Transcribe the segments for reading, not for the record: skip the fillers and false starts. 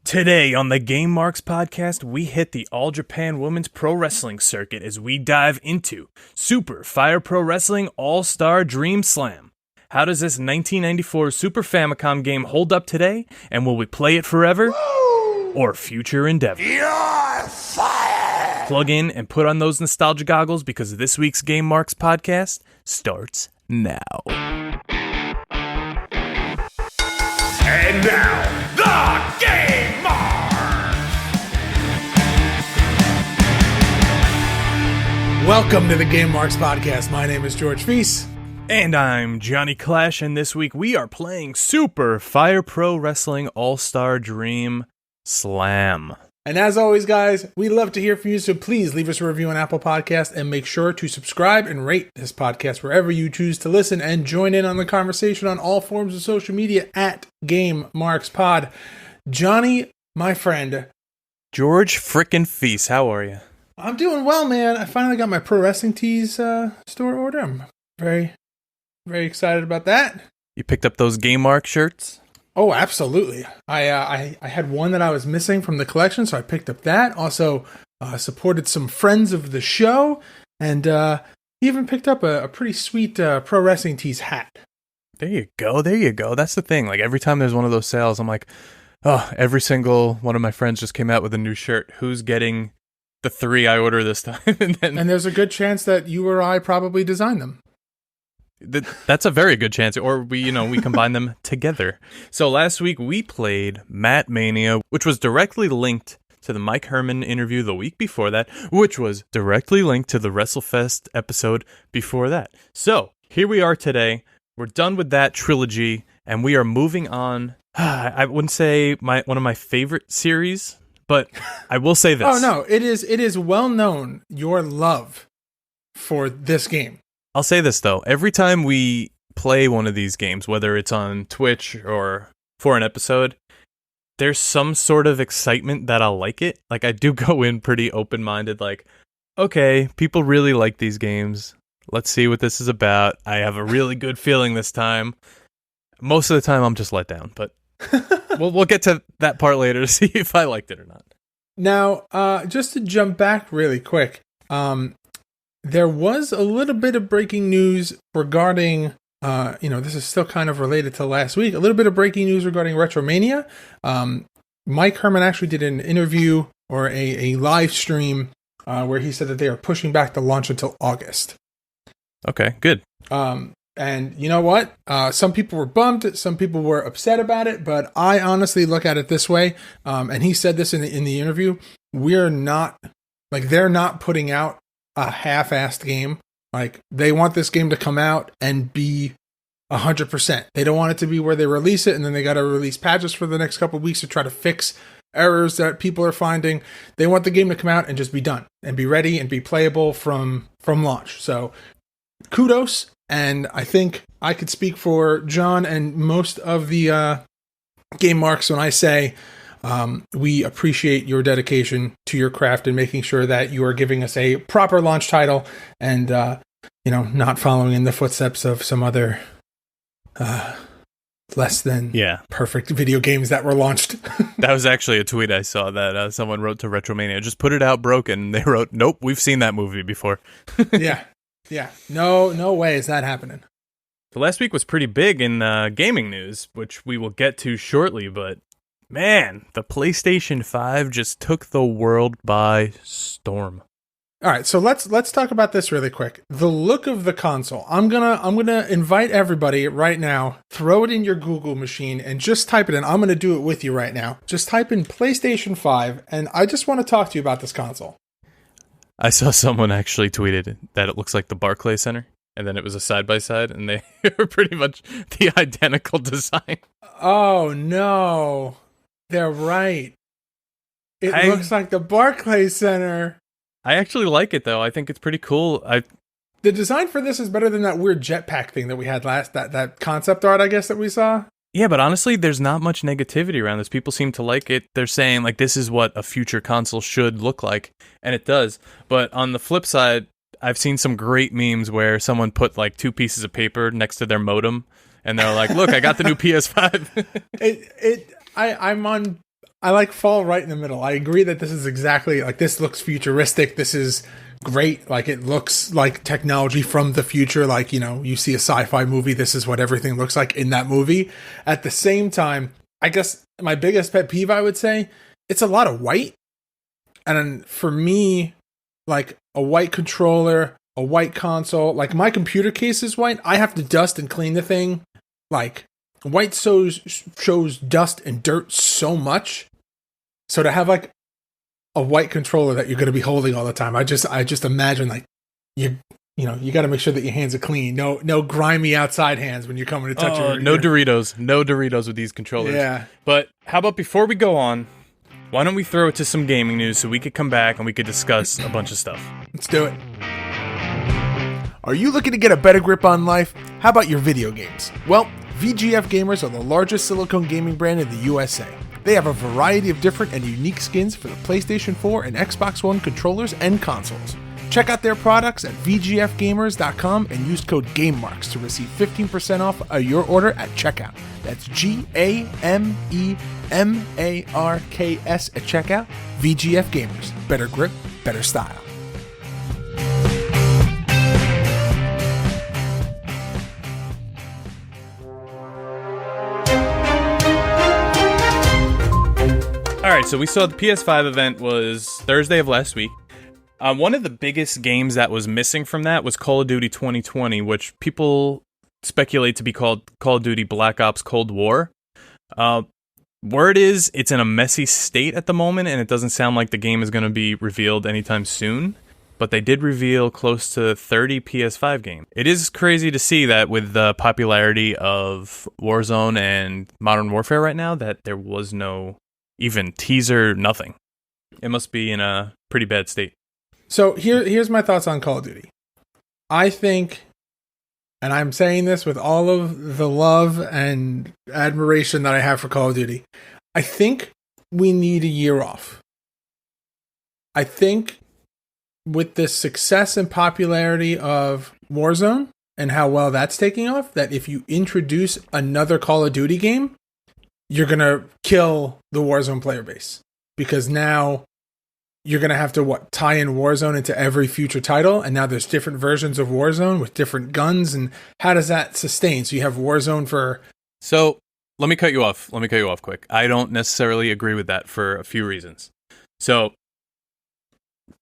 Today on the Game Marks podcast, we hit the All Japan Women's Pro Wrestling circuit as we dive into Super Fire Pro Wrestling All-Star Dream Slam. How does this 1994 Super Famicom game hold up today, and will we play it forever? Woo! Or future endeavor? You're fired! Plug in and put on those nostalgia goggles because this week's Game Marks podcast starts now. And now, the Game Marks! Welcome to the Game Marks podcast. My name is George Feast. And I'm Johnny Clash, and this week we are playing Super Fire Pro Wrestling All-Star Dream Slam. And as always, guys, we love to hear from you, so please leave us a review on Apple Podcasts and make sure to subscribe and rate this podcast wherever you choose to listen, and join in on the conversation on all forms of social media at Game Marks Pod. Johnny, my friend. George frickin' Feast, how are you? I'm doing well, man. I finally got my Pro Wrestling Tees store order. I'm very excited about that. You picked up those Game Mark shirts? Oh, absolutely. I had one that I was missing from the collection, so I picked up that. Also, supported some friends of the show, and even picked up a pretty sweet Pro Wrestling Tees hat. There you go. That's the thing. Like, every time there's one of those sales, I'm like, oh, every single one of my friends just came out with a new shirt. Who's getting the 3 I order this time? And there's a good chance that you or I probably designed them. That's a very good chance, or we combine them together. So last week we played Matt Mania, which was directly linked to the Mike Herman interview the week before that, which was directly linked to the WrestleFest episode before that. So here we are today. We're done with that trilogy, and we are moving on. I wouldn't say one of my favorite series, but I will say this. Oh no, it is well known your love for this game. I'll say this, though. Every time we play one of these games, whether it's on Twitch or for an episode, there's some sort of excitement that I'll like it. Like, I do go in pretty open-minded, like, okay, people really like these games. Let's see what this is about. I have a really good feeling this time. Most of the time, I'm just let down, but we'll get to that part later to see if I liked it or not. Now, just to jump back really quick, there was a little bit of breaking news regarding, this is still kind of related to last week, a little bit of breaking news regarding Retromania. Mike Herman actually did an interview or a live stream where he said that they are pushing back the launch until August. Okay, good. And you know what? Some people were bummed, some people were upset about it, but I honestly look at it this way, and he said this in the interview, they're not putting out a half-assed game. Like, they want this game to come out and be 100%. They don't want it to be where they release it and then they got to release patches for the next couple of weeks to try to fix errors that people are finding. They want the game to come out and just be done and be ready and be playable from launch. So kudos, and I think I could speak for John and most of the Game Marks when I say we appreciate your dedication to your craft and making sure that you are giving us a proper launch title and, not following in the footsteps of some other less than perfect video games that were launched. That was actually a tweet I saw that someone wrote to Retromania. Just put it out broken. They wrote, nope, we've seen that movie before. Yeah. No way is that happening. So last week was pretty big in gaming news, which we will get to shortly, but man, the PlayStation 5 just took the world by storm. All right, so let's talk about this really quick. The look of the console. I'm gonna invite everybody right now. Throw it in your Google machine and just type it in. I'm gonna do it with you right now. Just type in PlayStation 5, and I just want to talk to you about this console. I saw someone actually tweeted that it looks like the Barclays Center, and then it was a side-by-side, and they were pretty much the identical design. Oh no. They're right. It looks like the Barclays Center. I actually like it, though. I think it's pretty cool. The design for this is better than that weird jetpack thing that we had last, that concept art, I guess, that we saw. Yeah, but honestly, there's not much negativity around this. People seem to like it. They're saying, like, this is what a future console should look like, and it does. But on the flip side, I've seen some great memes where someone put, like, 2 pieces of paper next to their modem, and they're like, look, I got the new PS5. I'm on I like fall right in the middle. I agree that this is exactly like this looks futuristic. This is great. Like it looks like technology from the future. Like, you know, you see a sci-fi movie. This is what everything looks like in that movie. At the same time, I guess my biggest pet peeve, I would say, it's a lot of white. And for me, like a white controller, a white console, like my computer case is white. I have to dust and clean the thing. Like white shows dust and dirt so much. So to have like a white controller that you're going to be holding all the time, I just imagine like you got to make sure that your hands are clean. No grimy outside hands when you're coming to touch no Doritos with these controllers. Yeah. But how about before we go on, why don't we throw it to some gaming news so we could come back and we could discuss a bunch of stuff. Let's do it. Are you looking to get a better grip on life? How about your video games? Well, VGF Gamers are the largest silicone gaming brand in the USA. They have a variety of different and unique skins for the PlayStation 4 and Xbox One controllers and consoles. Check out their products at vgfgamers.com and use code GameMarks to receive 15% off your order at checkout. That's GAMEMARKS at checkout. VGF Gamers. Better grip, better style. All right, so we saw the PS5 event was Thursday of last week. One of the biggest games that was missing from that was Call of Duty 2020, which people speculate to be called Call of Duty Black Ops Cold War. Word is it's in a messy state at the moment, and it doesn't sound like the game is going to be revealed anytime soon. But they did reveal close to 30 PS5 games. It is crazy to see that with the popularity of Warzone and Modern Warfare right now, that there was no even teaser, nothing. It must be in a pretty bad state. So here's my thoughts on Call of Duty. I think, and I'm saying this with all of the love and admiration that I have for Call of Duty, I think we need a year off. I think with the success and popularity of Warzone and how well that's taking off, that if you introduce another Call of Duty game, you're going to kill the Warzone player base. Because now you're going to have to tie in Warzone into every future title, and now there's different versions of Warzone with different guns, and how does that sustain? So you have Warzone for... So, let me cut you off quick. I don't necessarily agree with that for a few reasons. So,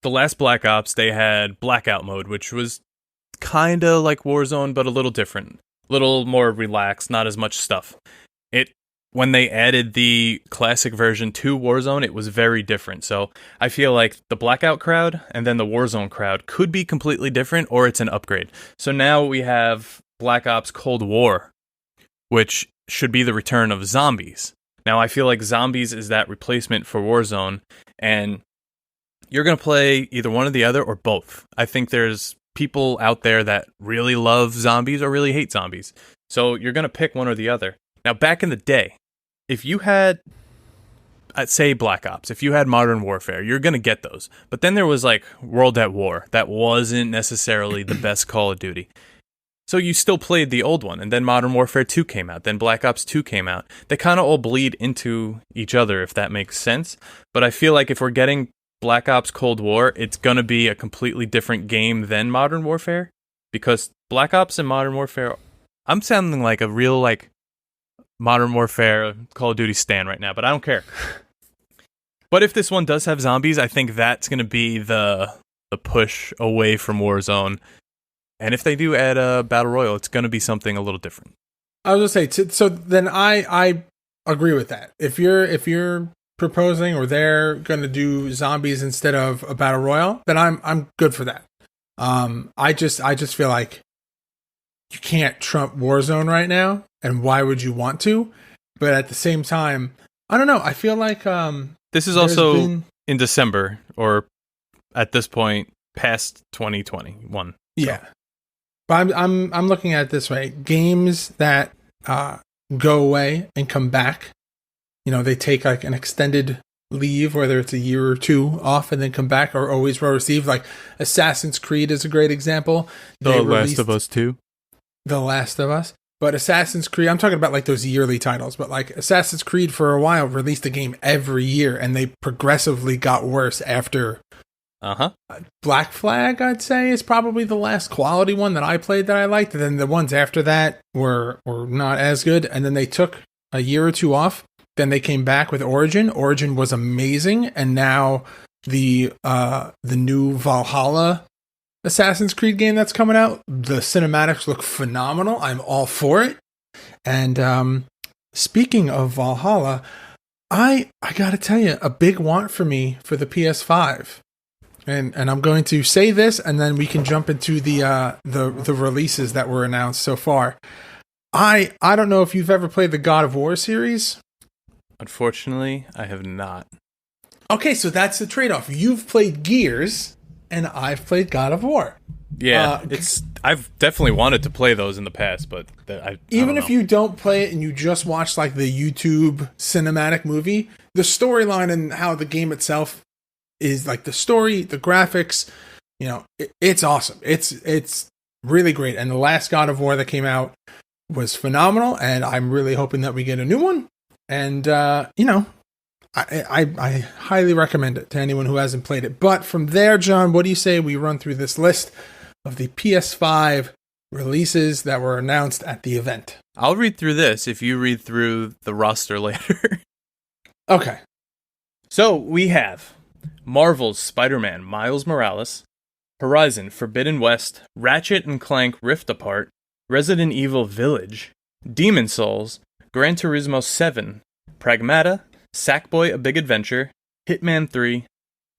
the last Black Ops, they had Blackout mode, which was kind of like Warzone, but a little different. A little more relaxed, not as much stuff. When they added the classic version to Warzone, it was very different. So I feel like the Blackout crowd and then the Warzone crowd could be completely different, or it's an upgrade. So now we have Black Ops Cold War, which should be the return of zombies. Now I feel like zombies is that replacement for Warzone, and you're going to play either one or the other or both. I think there's people out there that really love zombies or really hate zombies. So you're going to pick one or the other. Now, back in the day, if you had, I'd say Black Ops, if you had Modern Warfare, you're going to get those. But then there was like World at War. That wasn't necessarily the best Call of Duty. So you still played the old one, and then Modern Warfare 2 came out, then Black Ops 2 came out. They kind of all bleed into each other, if that makes sense. But I feel like if we're getting Black Ops Cold War, it's going to be a completely different game than Modern Warfare. Because Black Ops and Modern Warfare, I'm sounding like a real like Modern Warfare Call of Duty stan right now, but I don't care. But if this one does have zombies, I think that's going to be the push away from Warzone. And if they do add a Battle Royale, it's going to be something a little different. I was going to say, so then I agree with that. If you're proposing or they're going to do zombies instead of a Battle Royale, then I'm good for that. I just feel like you can't trump Warzone right now, and why would you want to? But at the same time, I don't know. I feel like this is also in December, or at this point, past 2021. Yeah, but I'm looking at it this way: games that go away and come back. You know, they take like an extended leave, whether it's a year or two off, and then come back, are always well received. Like Assassin's Creed is a great example. The Last of Us 2. The Last of Us. But Assassin's Creed, I'm talking about like those yearly titles, but like Assassin's Creed for a while released a game every year, and they progressively got worse after. Black Flag, I'd say, is probably the last quality one that I played that I liked. And then the ones after that were not as good. And then they took a year or two off. Then they came back with Origin. Origin was amazing. And now the new Valhalla Assassin's Creed game that's coming out, the cinematics look phenomenal. I'm all for it. And speaking of Valhalla, I gotta tell you, a big want for me for the PS5. And I'm going to say this, and then we can jump into the releases that were announced so far. I don't know if you've ever played the God of War series. Unfortunately, I have not. Okay, so that's the trade-off. You've played Gears, and I've played God of War. Yeah, I've definitely wanted to play those in the past, but even if you don't play it and you just watch like the YouTube cinematic movie, the storyline and how the game itself is, like the story, the graphics, it's awesome. It's really great. And the last God of War that came out was phenomenal, and I'm really hoping that we get a new one. And I highly recommend it to anyone who hasn't played it. But from there, John, what do you say we run through this list of the PS5 releases that were announced at the event? I'll read through this if you read through the roster later. Okay. So we have Marvel's Spider-Man Miles Morales, Horizon Forbidden West, Ratchet and Clank Rift Apart, Resident Evil Village, Demon Souls, Gran Turismo 7, Pragmata, Sackboy A Big Adventure, Hitman 3,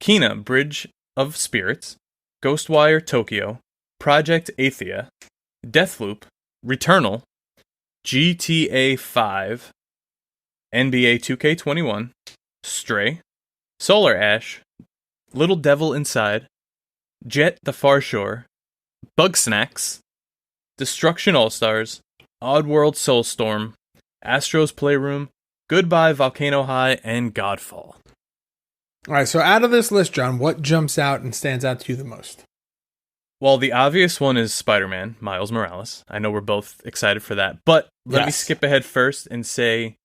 Kena Bridge of Spirits, Ghostwire Tokyo, Project Athia, Deathloop, Returnal, GTA 5, NBA 2K21, Stray, Solar Ash, Little Devil Inside, Jet the Far Shore, Bugsnax, Destruction All-Stars, Oddworld Soulstorm, Astro's Playroom, Goodbye Volcano High, and Godfall. All right, so out of this list, John, what jumps out and stands out to you the most? Well, the obvious one is Spider-Man, Miles Morales. I know we're both excited for that, but let me skip ahead first and say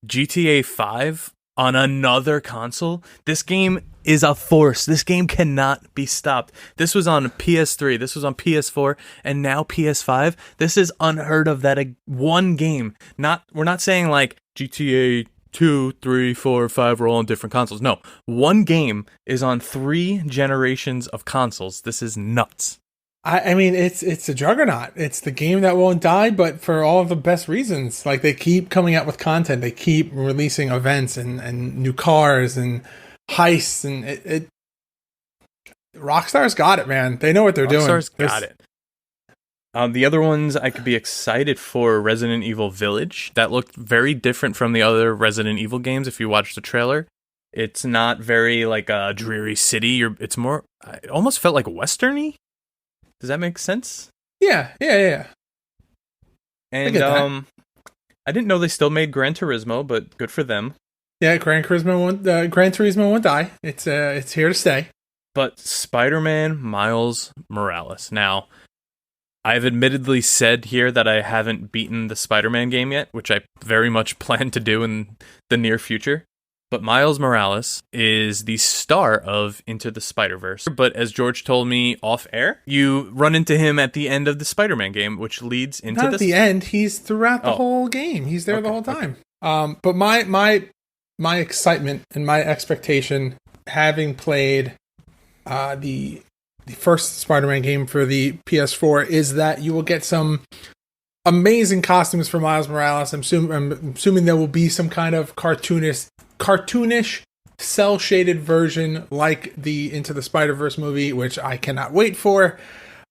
GTA 5 on another console. This game is a force. This game cannot be stopped. This was on PS3, this was on PS4, and now PS5. This is unheard of that one game, we're not saying like GTA 2, 3, 4, 5 are all on different consoles. No, one game is on 3 generations of consoles. This is nuts. I mean, it's a juggernaut. It's the game that won't die, but for all of the best reasons. Like, they keep coming out with content. They keep releasing events and new cars and heists, and Rockstar's got it, man. They know what they're doing. Rockstar's got it. The other ones I could be excited for, Resident Evil Village. That looked very different from the other Resident Evil games if you watch the trailer. It's not very like a dreary city. It's more, it almost felt like western-y. Does that make sense? Yeah. And I didn't know they still made Gran Turismo, but good for them. Yeah, Gran Turismo won't die. It's here to stay. But Spider-Man Miles Morales. Now, I've admittedly said here that I haven't beaten the Spider-Man game yet, which I very much plan to do in the near future. But Miles Morales is the star of Into the Spider-Verse. But as George told me off air, you run into him at the end of the Spider-Man game, which leads into Not at the end. He's throughout the whole game. He's there the whole time. Okay. But my excitement and my expectation, having played the first Spider-Man game for the PS4, is that you will get some amazing costumes for Miles Morales. I'm assuming there will be some kind of cartoonish, cel-shaded version like the Into the Spider-Verse movie, which I cannot wait for.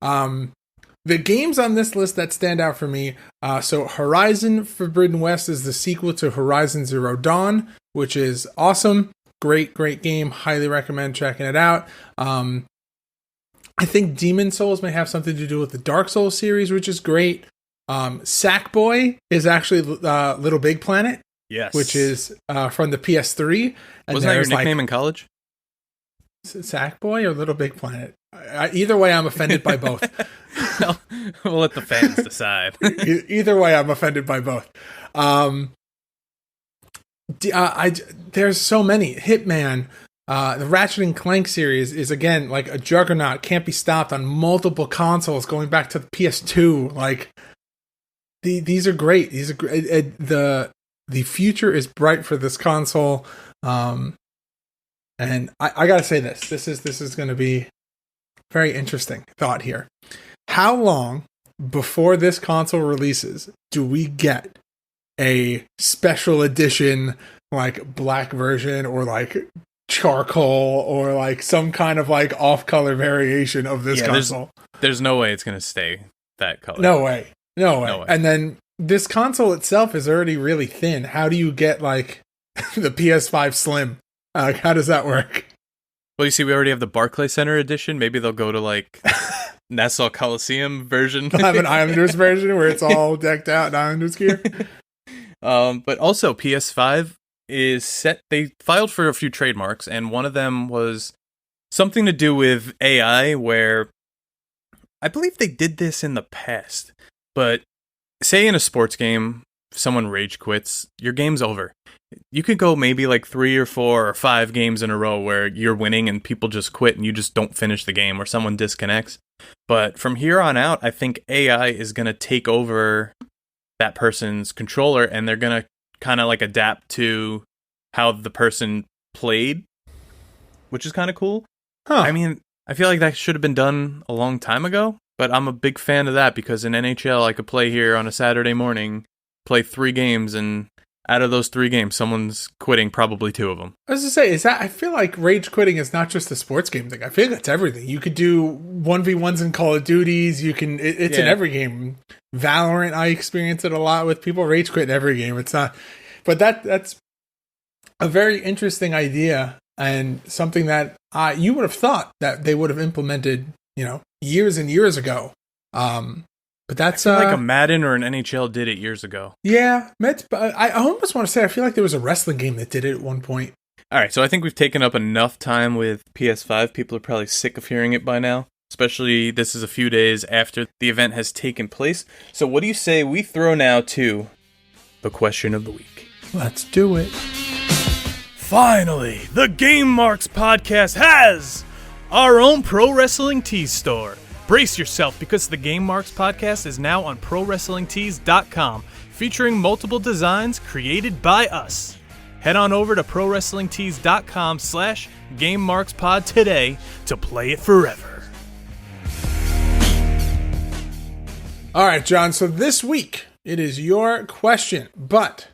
The games on this list that stand out for me, so Horizon Forbidden West is the sequel to Horizon Zero Dawn, which is awesome. Great game. Highly recommend checking it out. I think Demon Souls may have something to do with the Dark Souls series, which is great. Sackboy is actually Little Big Planet. Yes. Which is from the PS3. And wasn't that your nickname in college? Sackboy or Little Big Planet? Either way, I'm offended by both. We'll let the fans decide. Either way, I'm offended by both. There's so many. Hitman, the Ratchet and Clank series is again like a juggernaut, can't be stopped on multiple consoles, going back to the PS2. Like these are great. These are great. The future is bright for this console. And I gotta say this. This is going to be very interesting thought here. How long before this console releases do we get a special edition, like black version or like charcoal or like some kind of like off-color variation of this console? There's no way it's going to stay that color. No way. And then this console itself is already really thin. How do you get like the PS5 Slim? How does that work? Well, you see, we already have the Barclays Center edition. Maybe they'll go to like Nassau Coliseum version. They'll have an Islanders version where it's all decked out in Islanders gear. But also PS5 is set. They filed for a few trademarks, and one of them was something to do with AI, where I believe they did this in the past. But say in a sports game, someone rage quits, your game's over. You could go maybe like 3 or 4 or 5 games in a row where you're winning and people just quit and you just don't finish the game or someone disconnects. But from here on out, I think AI is going to take over that person's controller and they're going to kind of like adapt to how the person played, which is kind of cool. Huh. I mean, I feel like that should have been done a long time ago, but I'm a big fan of that because in NHL, I could play here on a Saturday morning, play 3 games, and out of those 3 games, someone's quitting probably 2 of them. I was to say, I feel like rage quitting is not just a sports game thing. I feel like it's everything. You could do 1v1s in Call of Duties. It's in every game. Valorant, I experience it a lot with people rage quit in every game. It's not, but that's a very interesting idea and something that you would have thought that they would have implemented, years and years ago. But that's like a Madden or an NHL did it years ago. Yeah, I almost want to say I feel like there was a wrestling game that did it at one point. All right, so I think we've taken up enough time with PS5. People are probably sick of hearing it by now, especially this is a few days after the event has taken place. So what do you say we throw now to the question of the week? Let's do it. Finally, the Game Marks podcast has our own pro wrestling tees store. Brace yourself because the Game Marks podcast is now on ProWrestlingTees.com, featuring multiple designs created by us. Head on over to ProWrestlingTees.com/GameMarksPod today to play it forever. All right, John. So this week, it is your question, but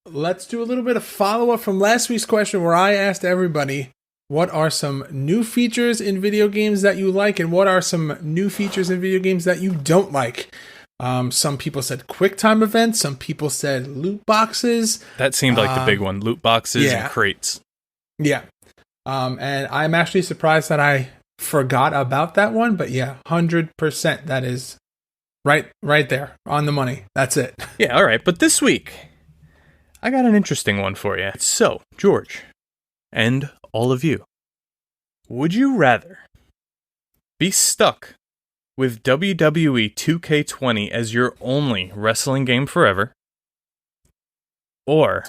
let's do a little bit of follow-up from last week's question where I asked everybody, what are some new features in video games that you like, and what are some new features in video games that you don't like? Some people said QuickTime events. Some people said loot boxes. That seemed like the big one, loot boxes and crates. Yeah. And I'm actually surprised that I forgot about that one, but yeah, 100%. That is right there on the money. That's it. Yeah, all right. But this week, I got an interesting one for you. So, George, and all of you, would you rather be stuck with WWE 2K20 as your only wrestling game forever, or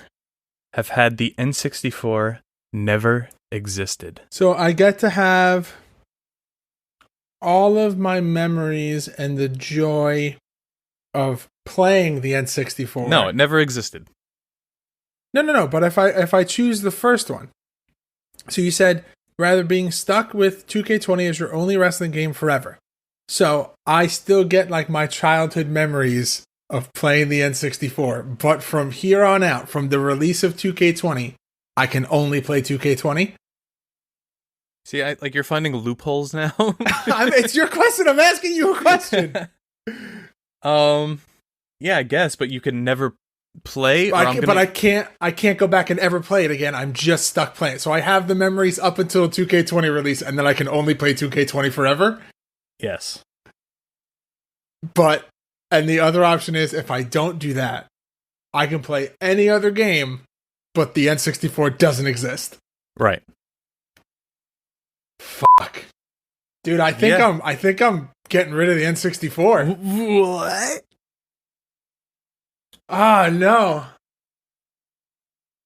have had the N64 never existed? So I get to have all of my memories and the joy of playing the N64. No, it never existed. No. But if I choose the first one, so you said rather being stuck with 2K20 as your only wrestling game forever. So I still get like my childhood memories of playing the N64, but from here on out, from the release of 2K20, I can only play 2K20. See, like you're finding loopholes now. It's your question. I'm asking you a question. Yeah, I guess, but you can never play. But I can't go back and ever play it again. I'm just stuck playing. So I have the memories up until 2K20 release, and then I can only play 2K20 forever. Yes. And the other option is if I don't do that, I can play any other game, but the N64 doesn't exist. Right. Fuck. Dude, I think I'm getting rid of the N64. What? Ah, no.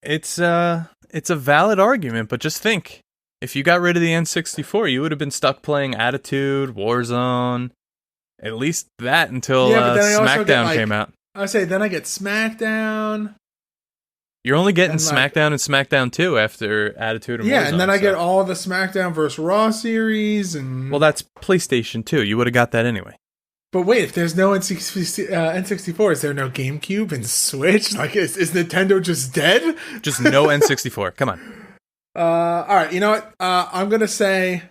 It's a valid argument, but just think. If you got rid of the N64, you would have been stuck playing Attitude, Warzone, at least that until but then I also get, SmackDown came out. I say then I get SmackDown. You're only getting And, SmackDown and SmackDown 2 after Attitude and Warzone. And then I get all the SmackDown vs. Raw series. And well, that's PlayStation 2. You would have got that anyway. But wait, if there's no N64, is there no GameCube and Switch? Like, is Nintendo just dead? Just no N64. Come on. All right, you know what? I'm gonna say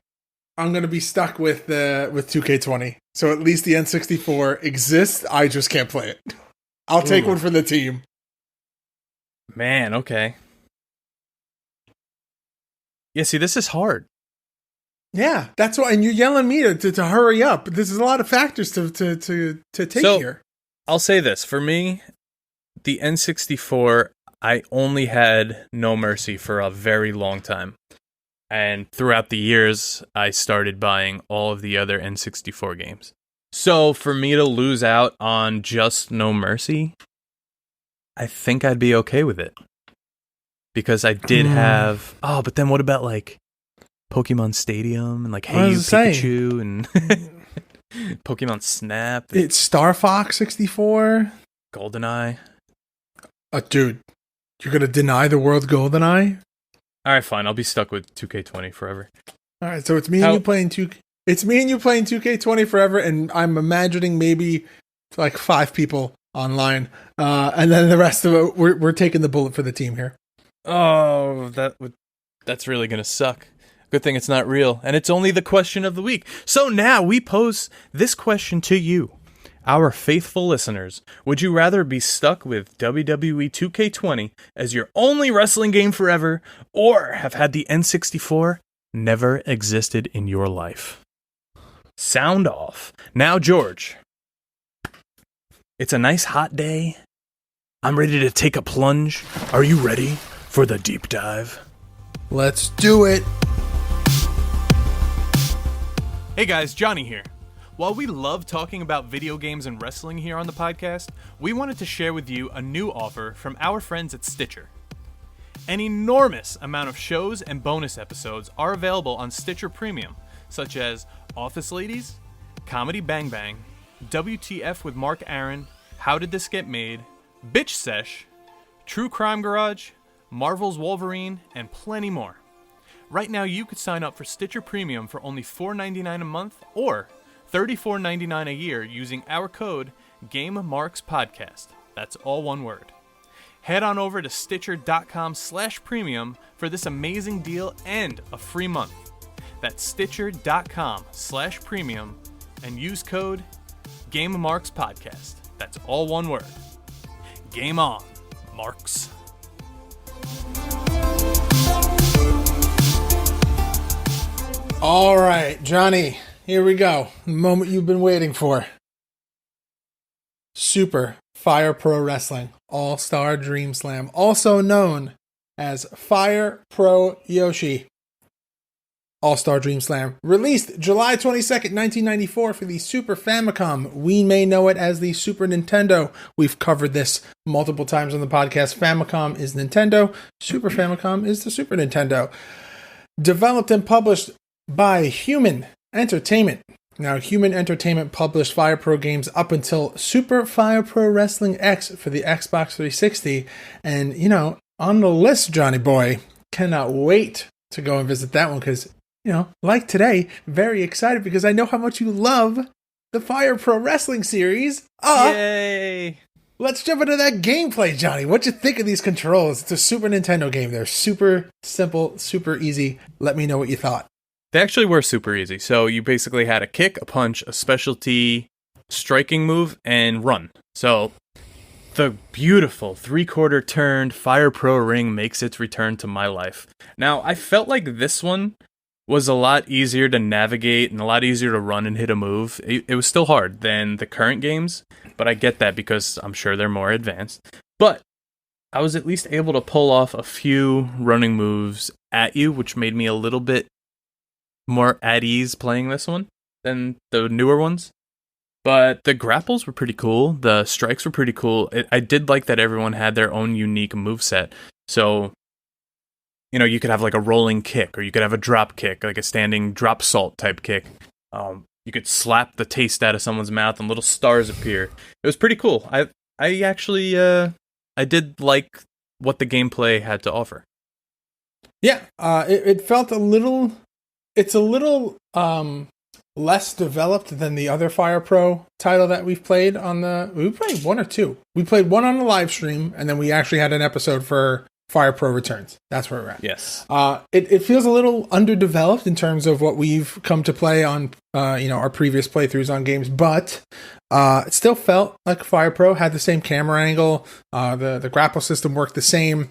I'm gonna be stuck with 2K20. So at least the N64 exists. I just can't play it. I'll take one for the team. Man, okay. Yeah, see, this is hard. Yeah, that's why. And you're yelling me to hurry up. There's a lot of factors to take here. I'll say this for me, the N64. I only had No Mercy for a very long time. And throughout the years, I started buying all of the other N64 games. So for me to lose out on just No Mercy, I think I'd be okay with it. Because I did have... Oh, but then what about like Pokemon Stadium and like Hey You Pikachu and Pokemon Snap? It's Star Fox 64. GoldenEye. Dude. You're going to deny the world GoldenEye? All right, fine. I'll be stuck with 2K20 forever. All right, so it's me and you playing 2K. It's me and you playing 2K20 forever, and I'm imagining maybe like 5 people online, and then the rest of it, we're taking the bullet for the team here. Oh, that's really going to suck. Good thing it's not real, and it's only the question of the week. So now we pose this question to you. Our faithful listeners, would you rather be stuck with WWE 2K20 as your only wrestling game forever, or have had the N64 never existed in your life? Sound off. Now, George, it's a nice hot day. I'm ready to take a plunge. Are you ready for the deep dive? Let's do it. Hey guys, Johnny here. While we love talking about video games and wrestling here on the podcast, we wanted to share with you a new offer from our friends at Stitcher. An enormous amount of shows and bonus episodes are available on Stitcher Premium, such as Office Ladies, Comedy Bang Bang, WTF with Mark Aaron, How Did This Get Made, Bitch Sesh, True Crime Garage, Marvel's Wolverine, and plenty more. Right now you could sign up for Stitcher Premium for only $4.99 a month or $34.99 a year using our code GameMarksPodcast. That's all one word. Head on over to Stitcher.com/premium for this amazing deal and a free month. That's Stitcher.com/premium and use code GameMarksPodcast. That's all one word. Game on, Marks. All right, Johnny. Here we go. The moment you've been waiting for. Super Fire Pro Wrestling All-Star Dream Slam, also known as Fire Pro Joshi. All-Star Dream Slam, released July 22nd, 1994 for the Super Famicom. We may know it as the Super Nintendo. We've covered this multiple times on the podcast. Famicom is Nintendo. Super Famicom is the Super Nintendo. Developed and published by Human Entertainment. Now, Human Entertainment published Fire Pro games up until Super Fire Pro Wrestling X for the Xbox 360. And, you know, on the list, Johnny boy, cannot wait to go and visit that one because, you know, like today, very excited because I know how much you love the Fire Pro Wrestling series. Yay! Let's jump into that gameplay, Johnny. What you think of these controls? It's a Super Nintendo game. They're super simple, super easy. Let me know what you thought. They actually were super easy. So you basically had a kick, a punch, a specialty striking move, and run. So the beautiful 3/4 turned Fire Pro ring makes its return to my life. Now, I felt like this one was a lot easier to navigate and a lot easier to run and hit a move. It was still hard than the current games, but I get that because I'm sure they're more advanced. But I was at least able to pull off a few running moves at you, which made me a little bit more at ease playing this one than the newer ones. But the grapples were pretty cool. The strikes were pretty cool. I did like that everyone had their own unique moveset. So, you could have like a rolling kick, or you could have a drop kick, like a standing drop salt type kick. You could slap the taste out of someone's mouth and little stars appear. It was pretty cool. I actually, I did like what the gameplay had to offer. Yeah, it felt it's a little less developed than the other Fire Pro title that we've played we played one or two. We played one on the live stream, and then we actually had an episode for Fire Pro Returns. That's where we're at. Yes. It feels a little underdeveloped in terms of what we've come to play on, our previous playthroughs on games, but it still felt like Fire Pro had the same camera angle. The grapple system worked the same.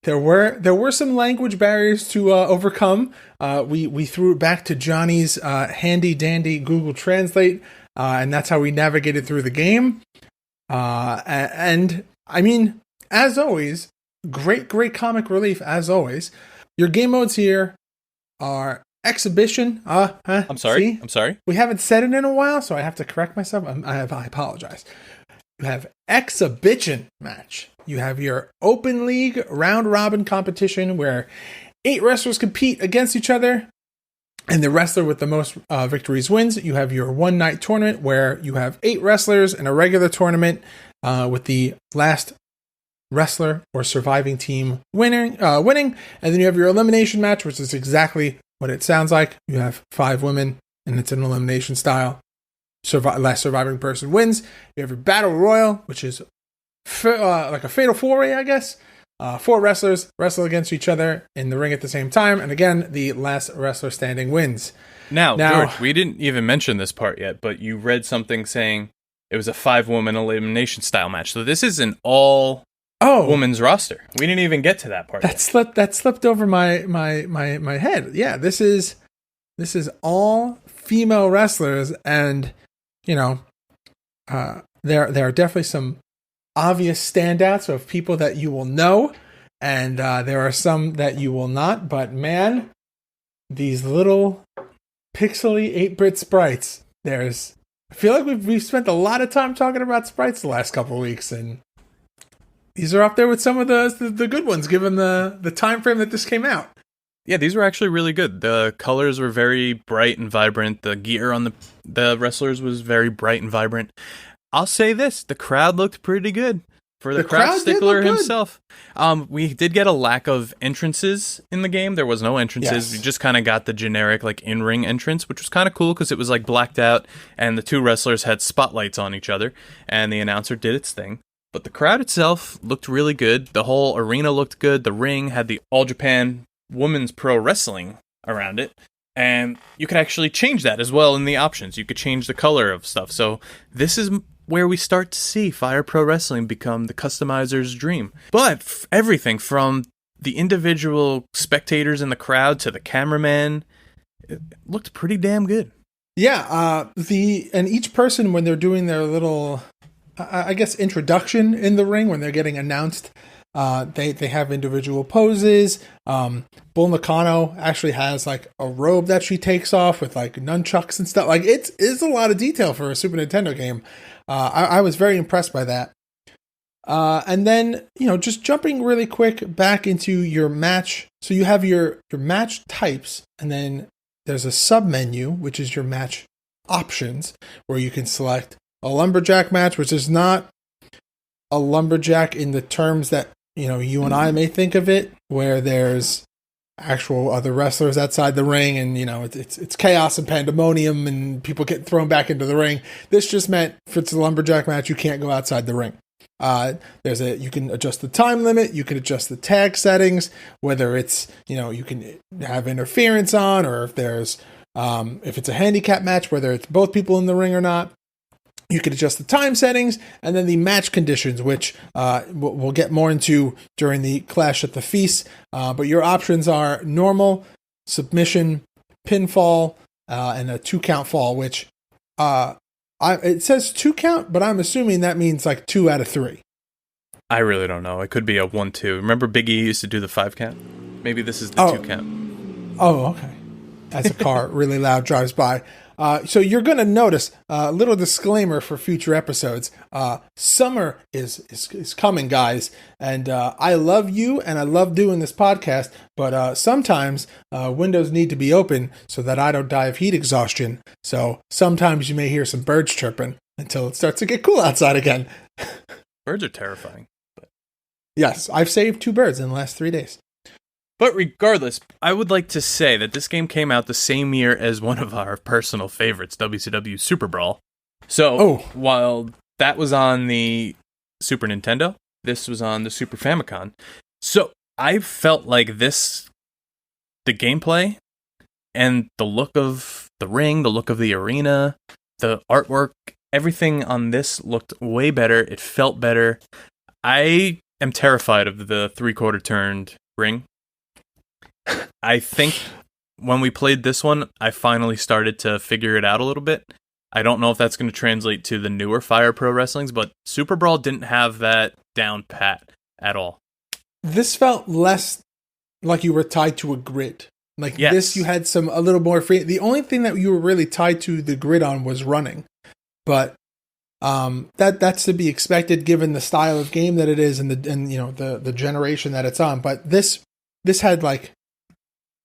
There were some language barriers to overcome. We threw it back to Johnny's handy dandy Google Translate, and that's how we navigated through the game. And I mean, as always, great comic relief. As always, your game modes here are exhibition. I'm sorry. We haven't said it in a while, so I have to correct myself. I apologize. You have exhibition match. You have your open league round robin competition where 8 wrestlers compete against each other, and the wrestler with the most victories wins. You have your one night tournament where you have 8 wrestlers in a regular tournament, with the last wrestler or surviving team winning. And then you have your elimination match, which is exactly what it sounds like. You have 5 women, and it's an elimination style. Last surviving person wins. You have your battle royal, which is like a fatal 4-way, I guess. 4 wrestlers wrestle against each other in the ring at the same time, and again, the last wrestler standing wins. Now, George, we didn't even mention this part yet, but you read something saying it was a 5-woman elimination style match. So this is an all women's roster. We didn't even get to that part. That slipped over my head. Yeah, this is all female wrestlers, and there are definitely some obvious standouts of people that you will know, and there are some that you will not. But man, these little pixely 8-bit sprites. I feel like we've spent a lot of time talking about sprites the last couple of weeks, and these are up there with some of the good ones, given the time frame that this came out. Yeah, these were actually really good. The colors were very bright and vibrant. The gear on the wrestlers was very bright and vibrant. I'll say this, the crowd looked pretty good for the crowd stickler himself. We did get a lack of entrances in the game. There was no entrances. Yes. We just kind of got the generic like in-ring entrance, which was kind of cool because it was like blacked out, and the 2 wrestlers had spotlights on each other, and the announcer did its thing. But the crowd itself looked really good. The whole arena looked good. The ring had the All Japan Women's Pro Wrestling around it, and you could actually change that as well in the options. You could change the color of stuff. So this is where we start to see Fire Pro Wrestling become the customizer's dream. But everything from the individual spectators in the crowd to the cameraman, it looked pretty damn good. Yeah, and each person, when they're doing their little, I guess, introduction in the ring, when they're getting announced, they have individual poses. Bull Nakano actually has like a robe that she takes off with like nunchucks and stuff. Like it's a lot of detail for a Super Nintendo game. I was very impressed by that. And then, just jumping really quick back into your match. So you have your match types, and then there's a sub menu, which is your match options, where you can select a lumberjack match, which is not a lumberjack in the terms that you and I may think of it, where there's actual other wrestlers outside the ring, and it's chaos and pandemonium, and people get thrown back into the ring. This just meant if it's a lumberjack match, you can't go outside the ring. You can adjust the time limit, you can adjust the tag settings, whether it's you can have interference on, or if it's a handicap match, whether it's both people in the ring or not. You can adjust the time settings, and then the match conditions, which we'll get more into during the Clash at the Feast. But your options are normal, submission, pinfall, and a 2-count fall, which it says 2-count, but I'm assuming that means like 2 out of 3. I really don't know. It could be a 1-2. Remember Big E used to do the 5-count? Maybe this is the 2-count. Oh, okay. As a car really loud drives by. So you're going to notice a little disclaimer for future episodes. Summer is coming, guys, and I love you and I love doing this podcast, but sometimes windows need to be open so that I don't die of heat exhaustion. So sometimes you may hear some birds chirping until it starts to get cool outside again. Birds are terrifying. Yes, I've saved 2 birds in the last 3 days. But regardless, I would like to say that this game came out the same year as one of our personal favorites, WCW Super Brawl. So, while that was on the Super Nintendo, this was on the Super Famicom. So, I felt like the gameplay and the look of the ring, the look of the arena, the artwork, everything on this looked way better. It felt better. I am terrified of the 3/4 turned ring. I think when we played this one, I finally started to figure it out a little bit. I don't know if that's going to translate to the newer Fire Pro Wrestlings, but Super Brawl didn't have that down pat at all. This felt less like you were tied to a grid. Like Yes. this, you had a little more free. The only thing that you were really tied to the grid on was running, but that's to be expected given the style of game that it is and the generation that it's on. But this had like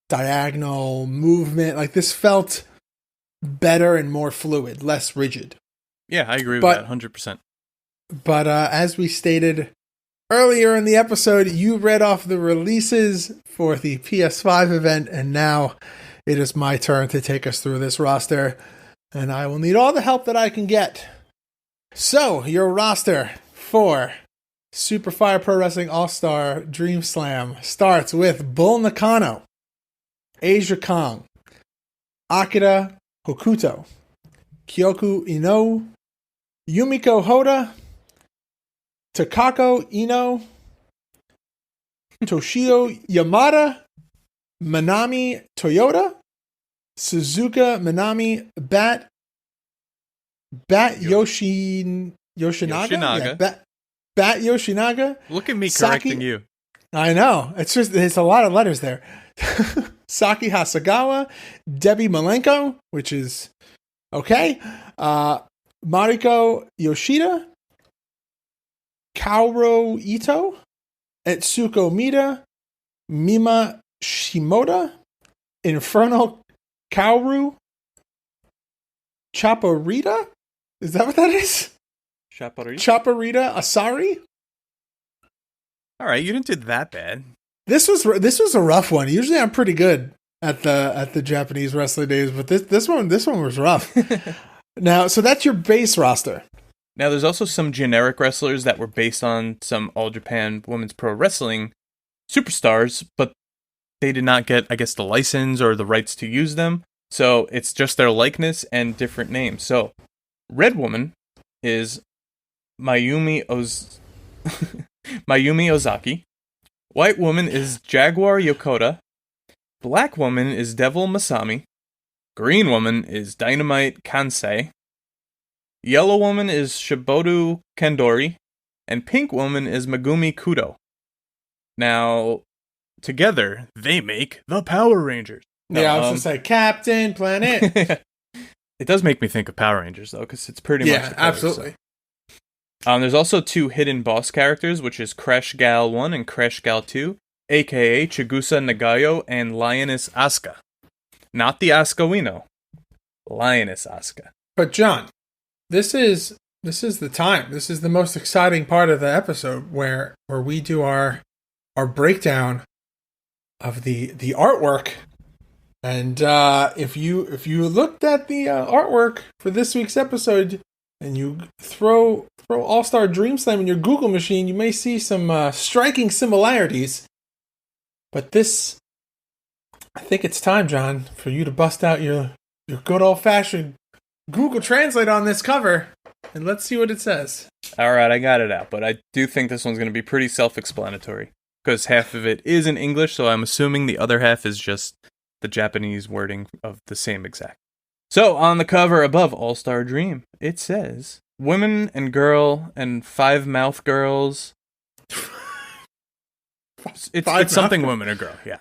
diagonal movement. Like this felt better and more fluid, less rigid. Yeah, I agree with that 100%. But as we stated earlier in the episode, you read off the releases for the PS5 event, and now it is my turn to take us through this roster, and I will need all the help that I can get. So, your roster for Super Fire Pro Wrestling All-Star Dream Slam starts with Bull Nakano, Asia Kong, Akira Hokuto, Kyoku Ino, Yumiko Hoda, Takako Ino, Toshio Yamada, Manami Toyota, Suzuka Manami, Bat Yoshinaga? Yoshinaga. Yeah, Bat Yoshinaga. Look at me Saki- correcting you. I know. It's a lot of letters there. Saki Hasagawa, Debbie Malenko, which is okay. Mariko Yoshida, Kaoru Ito, Etsuko Mita, Mima Shimoda, Infernal Kaoru, Chaparita? Is that what that is? Chaparita Asari? All right, you didn't do that bad. This was a rough one. Usually I'm pretty good at the Japanese wrestling days, but this one was rough. Now, so that's your base roster. Now, there's also some generic wrestlers that were based on some All Japan Women's Pro Wrestling superstars, but they did not get, I guess, the license or the rights to use them. So it's just their likeness and different names. So Red Woman is Mayumi Ozaki. White Woman is Jaguar Yokota. Black Woman is Devil Masami. Green Woman is Dynamite Kansei. Yellow Woman is Shibodu Kandori. And Pink Woman is Megumi Kudo. Now, together, they make the Power Rangers. No, I was going to say Captain Planet. It does make me think of Power Rangers, though, because it's pretty much the colors, absolutely. So. There's also 2 hidden boss characters, which is Crash Gal 1 and Crash Gal 2, a.k.a. Chigusa Nagayo and Lioness Asuka. Not the Asuka we know. Lioness Asuka. But John, this is the time. This is the most exciting part of the episode where we do our breakdown of the artwork. And if you looked at the artwork for this week's episode and you throw All-Star Dream Slam in your Google machine, you may see some striking similarities. But I think it's time, John, for you to bust out your good old-fashioned Google Translate on this cover, and let's see what it says. All right, I got it out, but I do think this one's going to be pretty self-explanatory, because half of it is in English, so I'm assuming the other half is just the Japanese wording of the same exact. So, on the cover above All-Star Dream, it says, Women and Girl and 5 Mouth Girls. It's something woman or girl, yeah.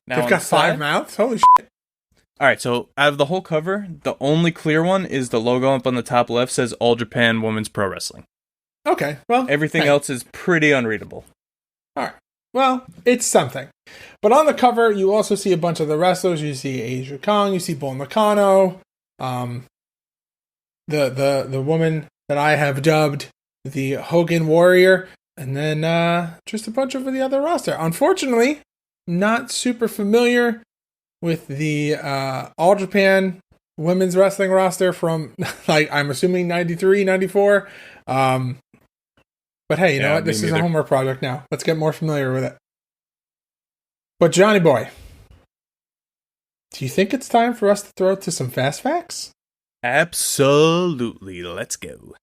Now They've on got the 5 side- mouths? Holy shit. All right, so out of the whole cover, the only clear one is the logo up on the top left says All Japan Women's Pro Wrestling. Okay, well. Everything hey. else is pretty unreadable. All right. Well, it's something. But on the cover, you also see a bunch of the wrestlers. You see Asia Kong, you see Bull Nakano, the woman that I have dubbed the Hogan Warrior, and then just a bunch of the other roster. Unfortunately, not super familiar with the All Japan women's wrestling roster from, like, I'm assuming 93, 94. But hey, you know what? This is a homework project now. Let's get more familiar with it. But Johnny boy, do you think it's time for us to throw to some fast facts? Absolutely. Let's go.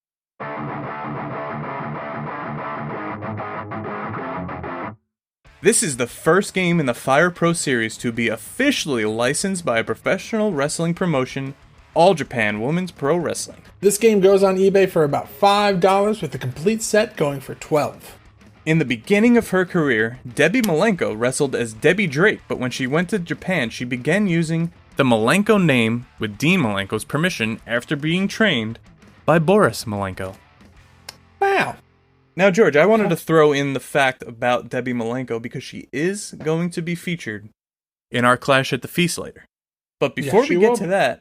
This is the first game in the Fire Pro series to be officially licensed by a professional wrestling promotion, All Japan Women's Pro Wrestling. This game goes on eBay for about $5, with the complete set going for $12. In the beginning of her career, Debbie Malenko wrestled as Debbie Drake, but when she went to Japan, she began using the Malenko name with Dean Malenko's permission after being trained by Boris Malenko. Wow. Now, George, I wanted to throw in the fact about Debbie Malenko because she is going to be featured in our Clash at the Feast later. But before we get to that,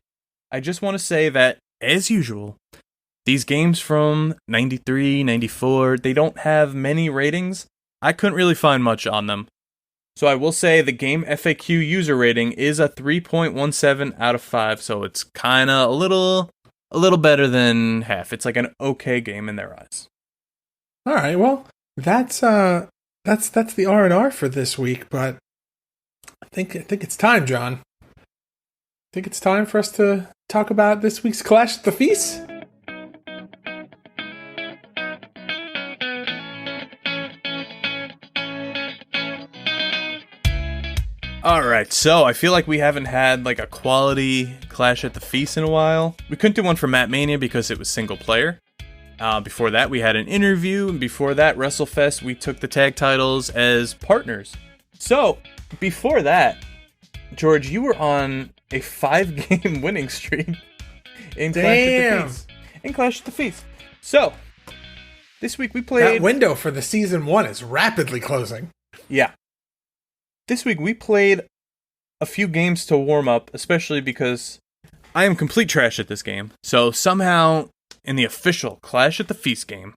I just want to say that, as usual, these games from 93, 94, they don't have many ratings. I couldn't really find much on them. So I will say the game FAQ user rating is a 3.17 out of 5, so it's kind of a little better than half. It's like an okay game in their eyes. All right, well, that's the R&R for this week, but I think it's time, John. I think it's time for us to talk about this week's Clash at the Feast. Alright, so I feel like we haven't had like a quality Clash at the Feast in a while. We couldn't do one for Matt Mania because it was single player. Before that, we had an interview, and before that, WrestleFest, we took the tag titles as partners. So, before that, George, you were on a 5-game winning streak in Clash at the Feast. In Clash at the Feast. So, this week we played... That window for the Season 1 is rapidly closing. Yeah. This week we played a few games to warm up, especially because I am complete trash at this game. So, somehow... in the official Clash at the Feast game,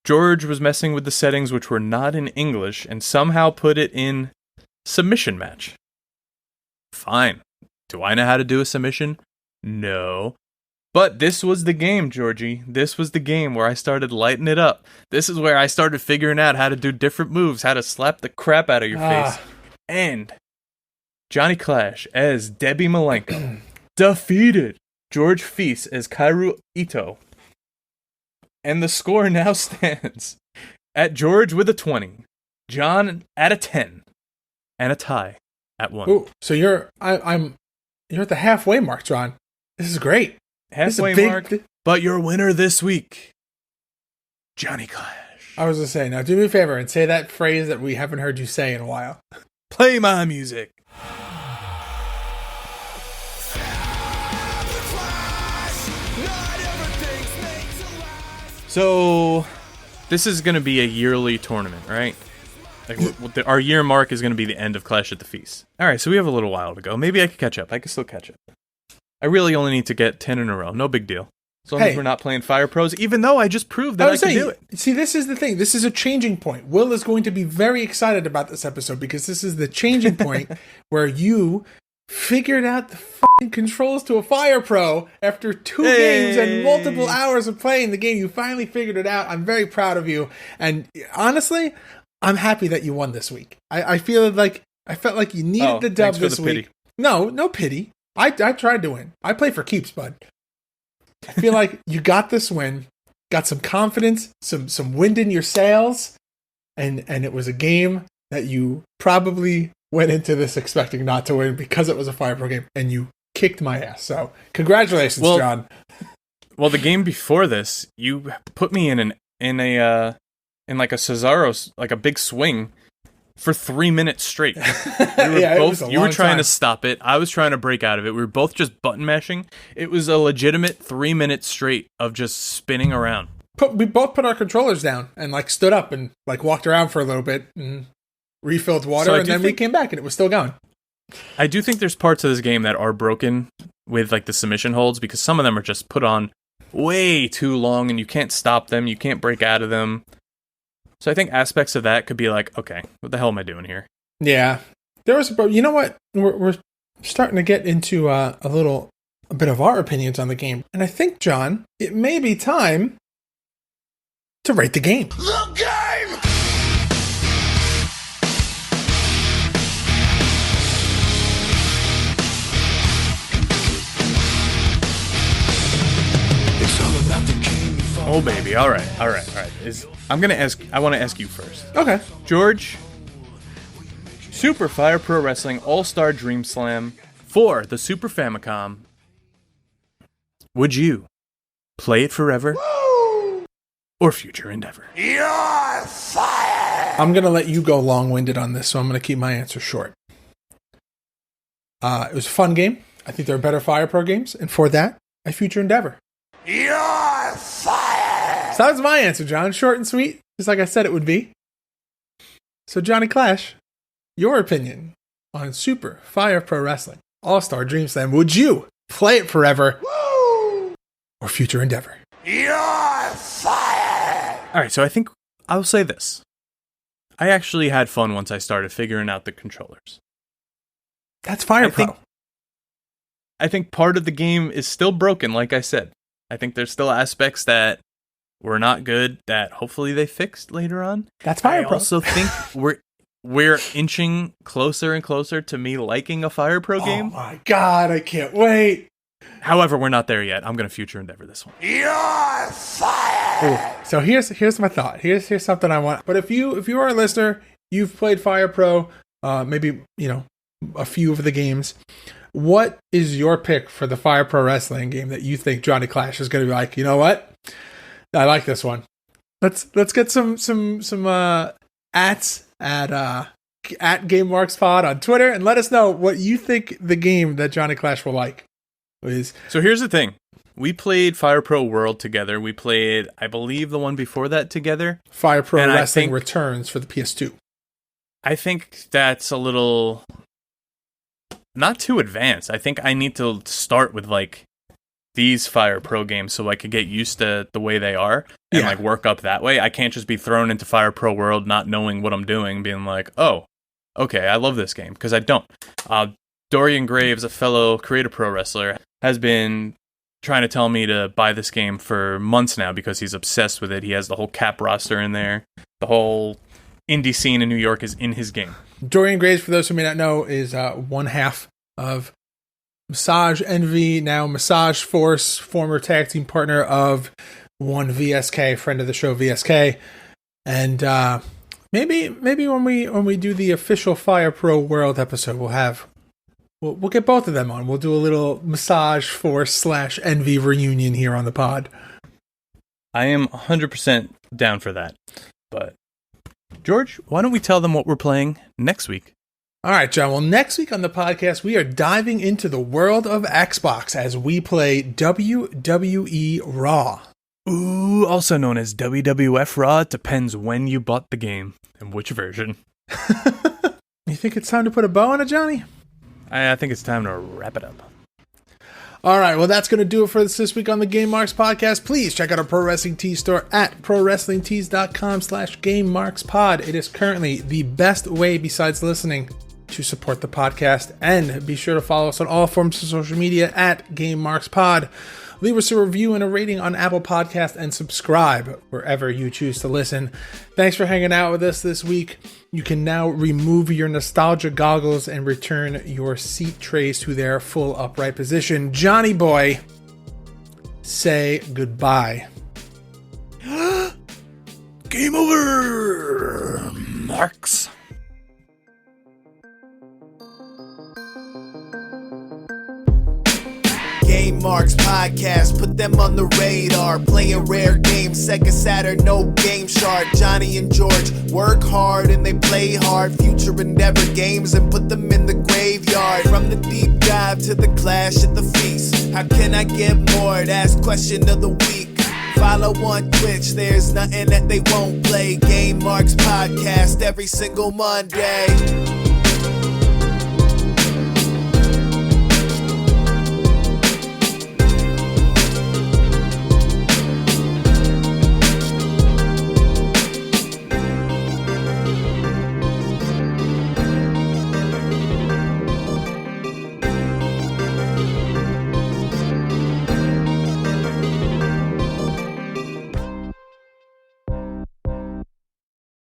George was messing with the settings which were not in English and somehow put it in submission match. Fine. Do I know how to do a submission? No. But this was the game, Georgie. This was the game where I started lighting it up. This is where I started figuring out how to do different moves, how to slap the crap out of your face. And Johnny Clash as Debbie Malenko defeated George Feast as Kairu Ito. And the score now stands at George with a 20, John at a 10, and a tie at 1. Ooh, so you're at the halfway mark, John. This is great. Halfway mark, but your winner this week, Johnny Clash. I was going to say, now do me a favor and say that phrase that we haven't heard you say in a while. Play my music. So, this is going to be a yearly tournament, right? Like, our year mark is going to be the end of Clash at the Feast. All right, so we have a little while to go. Maybe I can catch up. I can still catch up. I really only need to get 10 in a row. No big deal. As long as we're not playing Fire Pros, even though I just proved that I can do it. See, this is the thing. This is a changing point. Will is going to be very excited about this episode because this is the changing point where you figured out the fucking controls to a Fire Pro after 2 games and multiple hours of playing the game. You finally figured it out. I'm very proud of you. And honestly, I'm happy that you won this week. I felt like you needed the dub this week. Pity. No pity. I tried to win. I play for keeps, bud. I feel like you got this win, got some confidence, some wind in your sails, and it was a game that you probably went into this expecting not to win because it was a Fire Pro game, and you kicked my ass. So, congratulations, John. Well, the game before this, you put me in like a Cesaro, like a big swing, for 3 minutes straight. You were trying to stop it. I was trying to break out of it. We were both just button mashing. It was a legitimate 3 minutes straight of just spinning around. We both put our controllers down and like stood up and like walked around for a little bit and refilled water, and then we came back and it was still going. I do think there's parts of this game that are broken with like the submission holds, because some of them are just put on way too long and you can't stop them. You can't break out of them. So I think aspects of that could be like, okay, what the hell am I doing here? Yeah. There was, you know what? We're starting to get into a bit of our opinions on the game. And I think, John, it may be time to rate the game. The game! It's all about the king. Oh, baby. All right. I want to ask you first. Okay. George, Super Fire Pro Wrestling All-Star Dream Slam for the Super Famicom. Would you play it forever? Woo! Or future endeavor? You're fired! I'm going to let you go long-winded on this, so I'm going to keep my answer short. It was a fun game. I think there are better Fire Pro games, and for that, a future endeavor. You're fired! So that was my answer, John. Short and sweet, just like I said it would be. So, Johnny Clash, your opinion on Super Fire Pro Wrestling All-Star Dream Slam. Would you play it forever? Woo! Or future endeavor? You're fired! All right, so I think I'll say this. I actually had fun once I started figuring out the controllers. That's Fire Pro. I think part of the game is still broken, like I said. I think there's still aspects that were not good that hopefully they fixed later on. That's Fire Pro. I also think we're inching closer and closer to me liking a Fire Pro game. Oh my God, I can't wait. However, we're not there yet. I'm going to future endeavor this one. You're fired! Ooh. So here's my thought. Here's something I want. But if you are a listener, you've played Fire Pro, maybe, a few of the games. What is your pick for the Fire Pro Wrestling game that you think Johnny Clash is going to be like, you know what? I like this one. Let's get some ats at Game Marks Pod on Twitter and let us know what you think the game that Johnny Clash will like is. So here's the thing. We played Fire Pro World together. We played, I believe, the one before that together. Fire Pro Wrestling Returns for the PS2. I think that's a little not too advanced. I think I need to start with like these Fire Pro games so I could get used to the way they are and like work up that way. I can't just be thrown into Fire Pro World not knowing what I'm doing, being like, oh, okay, I love this game, because I don't. Dorian Graves, a fellow Creator Pro wrestler, has been trying to tell me to buy this game for months now because he's obsessed with it. He has the whole Cap roster in there. The whole indie scene in New York is in his game. Dorian Graves, for those who may not know, is one half of Massage Envy, now Massage Force, former tag team partner of one VSK, friend of the show VSK. And maybe when we do the official Fire Pro World episode, we'll get both of them on. We'll do a little Massage Force / Envy reunion here on the pod. I am 100% down for that. But George, why don't we tell them what we're playing next week? All right, John. Well, next week on the podcast, we are diving into the world of Xbox as we play WWE Raw. Ooh, also known as WWF Raw. It depends when you bought the game and which version. You think it's time to put a bow on it, Johnny? I think it's time to wrap it up. All right, well, that's going to do it for this week on the Game Marks podcast. Please check out our Pro Wrestling Tees store at prowrestlingtees.com/GameMarksPod. It is currently the best way besides listening to support the podcast. And be sure to follow us on all forms of social media at GameMarksPod. Leave us a review and a rating on Apple Podcasts and subscribe wherever you choose to listen. Thanks for hanging out with us this week. You can now remove your nostalgia goggles and return your seat trays to their full upright position. Johnny boy, say goodbye. Game over, Marks. Game Game Marks podcast, put them on the radar. Playing rare games, Sega Saturn, no Game Shark. Johnny and George work hard and they play hard. Future Endeavor games and put them in the graveyard. From the deep dive to the clash at the feast, how can I get more? That's question of the week. Follow on Twitch, there's nothing that they won't play. Game Marks podcast every single Monday.